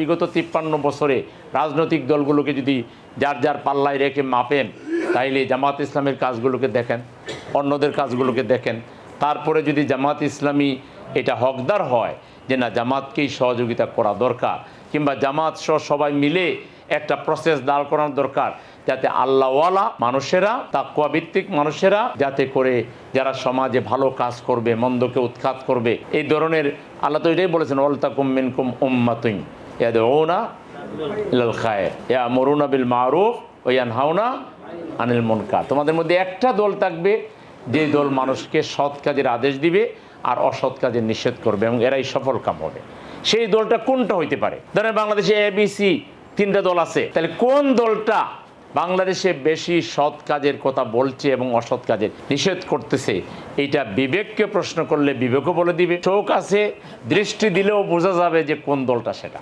বিগত 53 বছরে রাজনৈতিক দলগুলোকে যদি যার যার পাল্লায় রেখে মাপেন, তাইলে জামাত ইসলামের কাজগুলোকে দেখেন, অন্যদের কাজগুলোকে দেখেন। তারপরে যদি জামাত ইসলামী এটা হকদার হয় যে না, জামাতকেই সহযোগিতা করা দরকার, কিংবা জামাত সহ সবাই মিলে একটা প্রসেস দাঁড় করানো দরকার, যাতে আল্লাহওয়ালা মানুষেরা, তাকওয়া ভিত্তিক মানুষেরা, যাতে করে যারা সমাজে ভালো কাজ করবে, মন্দকে উৎখাত করবে, এই ধরনের, আল্লাহ তো এটাই বলেছেন, ওয়ালতাকুম মিনকুম উম্মাতুন ইয়াদউনা ইলাল খায়র ইয়ামুরুনা বিল মারুফ ওয়া ইয়ানহাউনা আনিল মুনকার। তোমাদের মধ্যে একটা দল থাকবে যে দল মানুষকে সৎ কাজের আদেশ দিবে আর অসৎ কাজের নিষেধ করবে, এবং এরাই সফল কাম হবে। সেই দলটা কোনটা হইতে পারে? ধরেন বাংলাদেশে ABC 3টা দল আছে, তাহলে কোন দলটা বাংলাদেশে বেশি সৎ কাজের কথা বলছে এবং অসৎ কাজের নিষেধ করতেছে? এইটা বিবেককে প্রশ্ন করলে বিবেকও বলে দিবে। চোখ আছে, দৃষ্টি দিলেও বোঝা যাবে যে কোন দলটা সেটা।